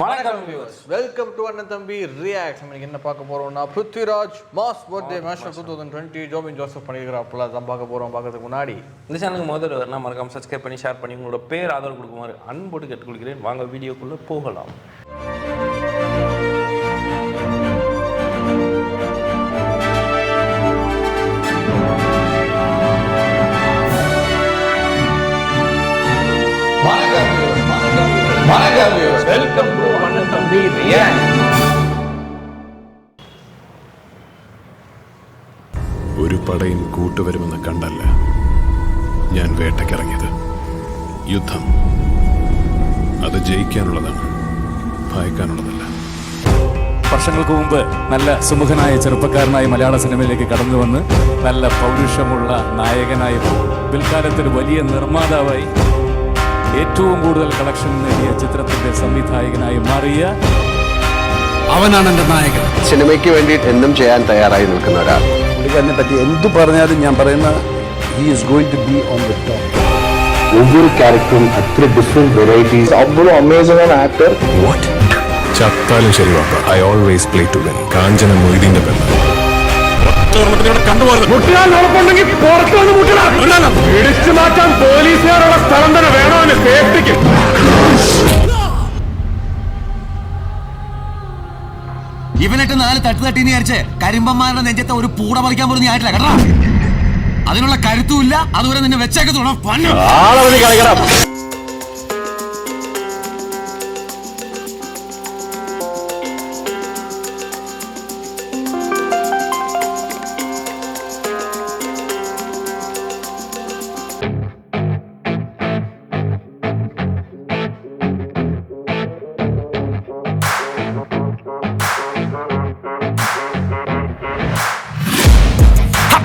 வணக்கம் viewers, welcome to அண்ணன் தம்பி ரியாக்ட். நம்ம என்ன பார்க்க போறோம்னா Prithviraj mass birthday mash 2020 Jobin Joseph பண்ணியிருக்கிறாப்புல தான் பார்க்க போறோம். பார்க்கறதுக்கு முன்னாடி இந்த சேனலுக்கு முதல்ல வரனா மறக்காம சப்ஸ்கிரைப் பண்ணி ஷேர் பண்ணி உங்களோட பேர் ஆதரவு கொடுக்குமாறு அன்போடு கேட்டுக்கொள்கிறேன். வாங்க வீடியோக்குள்ள போகலாம். வெல்கம் டு அண்ணன் தம்பி ரியாக்ட். ഒരു പടയും കൂട്ടുവരുമെന്ന് കണ്ടല്ല ഞാൻ വേട്ടക്കിറങ്ങിയത്. യുദ്ധം അത് ജയിക്കാനുള്ളതാണ്, ഭയക്കാനുള്ളതല്ല. വർഷങ്ങൾക്ക് മുമ്പ് നല്ല സുമുഖനായ ചെറുപ്പക്കാരനായി മലയാള സിനിമയിലേക്ക് കടന്നു വന്ന് നല്ല പൗരുഷമുള്ള നായകനായി പിൽക്കാലത്തൊരു വലിയ നിർമ്മാതാവായി ഏറ്റവും കൂടുതൽ കളക്ഷൻ നേടിയ ചിത്രത്തിന്റെ സംവിധായകനായി മാറിയ അവനാണ് എൻ്റെ നായകൻ. സിനിമയ്ക്ക് വേണ്ടി എന്തും ചെയ്യാൻ തയ്യാറായി നിൽക്കുന്ന ഒരാൾ. പുള്ളിക്കാരനെ പറ്റി എന്തു പറഞ്ഞാലും ഞാൻ പറയുന്ന he is going to be on the top. ഒவ்வொரு ക്യാരക്ടറും അത്ര ഡിഫറെന്റ് വെറൈറ്റീസ്. അவ்வளோ അമേസിംഗ് ആക്ടർ. വാട്ട് ചത്താലും ശരി വാപ്പ, I always play to win. Kanchana മൊയ്തീന്റെ പെണ്ണ് ഇടിച്ചു മാറ്റാൻ പോലീസുകാരുടെ സ്ഥലം തന്നെ വേണോ സേഫ്റ്റിക്ക്. ഇവനിട്ട് 4 തട്ടുതട്ടിന്ന് വിചാരിച്ച് കരിമ്പന്മാരുടെ നെഞ്ചത്തെ ഒരു പൂട പറിക്കാൻ പോലും ആയിട്ടില്ല കേട്ടോ. അതിനുള്ള കരുത്തുമില്ല, അതുവരെ നിന്നെ വെച്ചേക്ക് തുടങ്ങാം.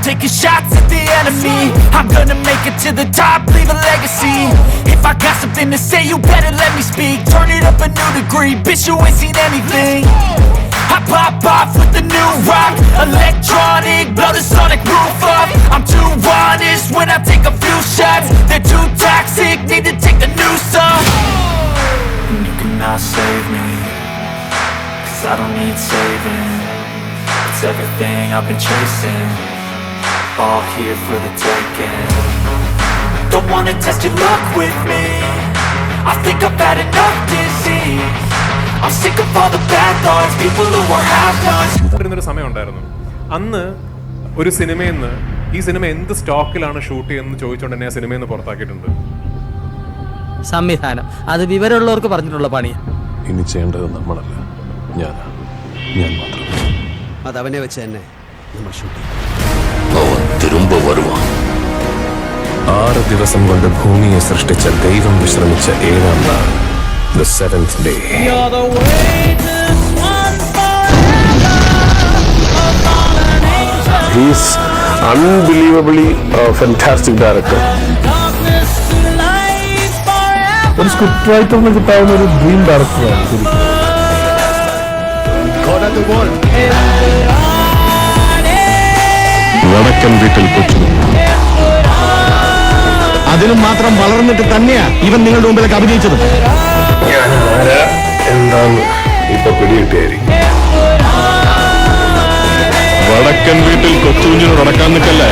Taking shots at the enemy, I'm gonna make it to the top, leave a legacy. If I got something to say, you better let me speak. Turn it up a new degree, bitch, you ain't seen anything. I pop off with the new rock, electronic, blow the sonic roof up. I'm too honest when I take a few shots. They're too toxic, need to take the news off. You cannot save me, 'cause I don't need saving. It's everything I've been chasing, all here for the taking. Don't wanna test your luck with me, I think I've had enough disease. I'm sick of all the bad thoughts, people who are half-nots. ഒരു സമയം ഉണ്ടായിരുന്നു. അന്ന് ഒരു സിനിമയിൽ നിന്ന് ഈ cinema എന്ത് സ്റ്റോക്കിലാണ് shoot ചെയ്യുന്നത് ചോദിച്ചുകൊണ്ട് തന്നെ ആ സിനിമയിൽ നിന്ന് പുറത്താക്കിയിട്ടുണ്ട്. സംവിധാനം അത് വിവരമുള്ളവർക്ക് പറഞ്ഞിട്ടുള്ള പണിയാണ്. ഇനി ചെയ്യേണ്ടത് നമ്മളല്ല, ഞാൻ മാത്രം. അതവനെ വെച്ച് തന്നെ നമ്മൾ ഷൂട്ട് ചെയ്യും. അവൻ തിരുമ്പ വരുവാൻ. 6 ദിവസം കൊണ്ട് ഭൂമിയെ സൃഷ്ടിച്ച ദൈവം വിശ്രമിച്ച 7ാം നാൾ, the 7th day. He is unbelievably fantastic director. ഒരു സ്ക്രിപ്റ്റ് റൈറ്ററിന് കിട്ടാവുന്ന ഒരു ഡ്രീം ഡയറക്ടറാണ് ശരിക്കും. വടക്കൻ വീട്ടിൽ കൊച്ചു. അതിനും മാത്രം വളർന്നിട്ട് തന്നെയാ ഇവൻ നിങ്ങളുടെ മുമ്പിലേക്ക് അഭിനയിച്ചത്. ഞാൻ ആരാ എന്താന്ന് ഇപ്പൊ പിടികിട്ടിയായിരിക്കും. വടക്കൻ വീട്ടിൽ കൊച്ചുകുഞ്ഞിനോട് അടക്കാൻ നിൽക്കല്ലേ,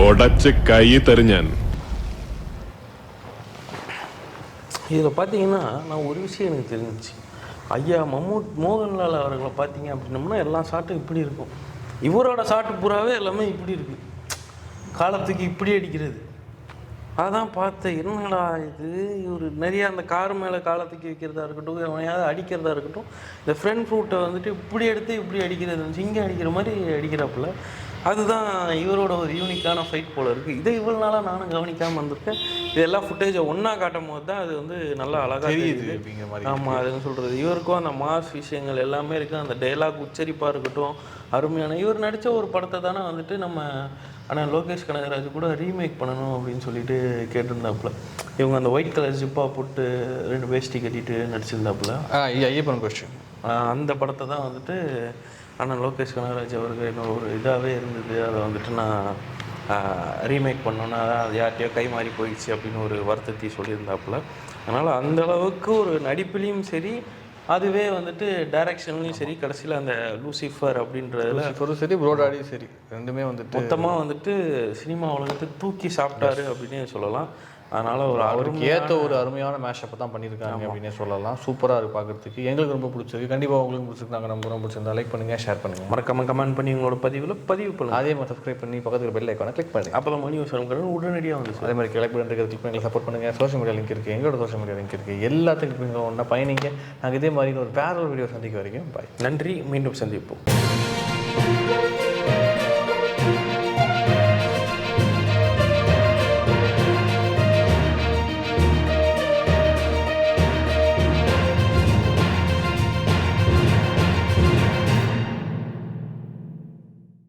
ഉടച്ച് കൈ തരും ഞാൻ. இதில் பார்த்தீங்கன்னா நான் ஒரு விஷயம் எனக்கு தெரிஞ்சிச்சு. ஐயா மோகன்லால் அவர்களை பார்த்தீங்க அப்படின்னோம்னா எல்லா ஷாட்டும் இப்படி இருக்கும். இவரோட ஷாட்டு பூராவே எல்லாமே இப்படி இருக்குது, காலத்துக்கு இப்படி அடிக்கிறது. அதான் பார்த்தேன், என்னடா இது, இவர் நிறையா அந்த கார் மேலே காலத்துக்கு வைக்கிறதா இருக்கட்டும், எவனையாவது அடிக்கிறதா இருக்கட்டும், இந்த ஃப்ரண்ட் ஃப்ரூட்டை வந்துட்டு இப்படி எடுத்து இப்படி அடிக்கிறது, சிங்கம் அடிக்கிற மாதிரி அடிக்கிறாப்புல. அதுதான் இவரோட ஒரு யூனிக்கான ஃபைட் போல் இருக்குது. இதை இவ்வளோ நாளாக நானும் கவனிக்காமல் வந்திருக்கேன். இதெல்லாம் ஃபுட்டேஜை ஒன்றா காட்டும் போது தான் அது வந்து நல்லா அழகாக தெரியுது. ஆமாம், அதுன்னு சொல்கிறது. இவருக்கும் அந்த மாஸ் விஷயங்கள் எல்லாமே இருக்குது. அந்த டைலாக் உச்சரிப்பாக இருக்கட்டும் அருமையான. இவர் நடித்த ஒரு படத்தை தானே வந்துட்டு நம்ம ஆனால் லோகேஷ் கனகராஜ் கூட ரீமேக் பண்ணணும் அப்படின்னு சொல்லிட்டு கேட்டிருந்தாப்புல. இவங்க அந்த ஒயிட் கலர் ஜிப்பாக போட்டு 2 வேஷ்டி கட்டிட்டு நடிச்சிருந்தாப்புல. ஐயப்பன் கொஸ்டின் அந்த படத்தை தான் வந்துட்டு ஆனால் லோகேஷ் கனகராஜ் அவருக்கு ஒரு இதாகவே இருந்தது. அதை வந்துட்டு நான் ரீமேக் பண்ணோன்னா அது யார்கிட்டயோ கை மாறி போயிடுச்சு அப்படின்னு ஒரு வருத்தத்தை சொல்லியிருந்தாப்புல. அதனால் அந்தளவுக்கு ஒரு நடிப்புலேயும் சரி அதுவே வந்துட்டு டைரக்ஷன்லையும் சரி கடைசியில் அந்த லூசிஃபர் அப்படின்றதுல சரி ப்ரோடாடியும் சரி ரெண்டுமே வந்துட்டு மொத்தமாக வந்துட்டு சினிமா உலகத்தை தூக்கி சாப்பிட்டாரு அப்படின்னு சொல்லலாம். அதனால் அவருக்கு ஏற்ற ஒரு அருமையான மேஷப்பை தான் பண்ணியிருக்காங்க அப்படின்னே சொல்லலாம். சூப்பராக இருக்குது பார்க்குறதுக்கு. எங்களுக்கு ரொம்ப பிடிச்சிருக்கு. கண்டிப்பாக உங்களுக்கு பிடிச்சிருக்காங்க. நம்ம ரொம்ப பிடிச்சிருந்தா லைக் பண்ணுங்கள், ஷேர் பண்ணுங்கள், மறக்காம கமெண்ட் பண்ணி உங்களோட பதிவு பண்ணுங்கள். அதே மாதிரி சப்ஸ்கிரைப் பண்ணி பக்கத்தில் பெல் ஐக்கானை கிளிக் பண்ணுங்கள். அப்போ தான் மணி வசனம் உடனடியாக வந்து அதே மாதிரி கிளப் பண்ணுறது கிளிக் பண்ணி சப்போர்ட் பண்ணுங்கள். சோஷியல் மீடியா லிங்க் இருக்குது, எங்களோட சோஷியல் மீடியா லிங்க் இருக்குது. எல்லாத்துக்கும் நீங்கள் ஒன்றா பயணிங்க. நாங்கள் இதே மாதிரி ஒரு பேரல் வீடியோ சந்திக்க வரைக்கும் பாய். நன்றி. மீண்டும் சந்திப்போம்.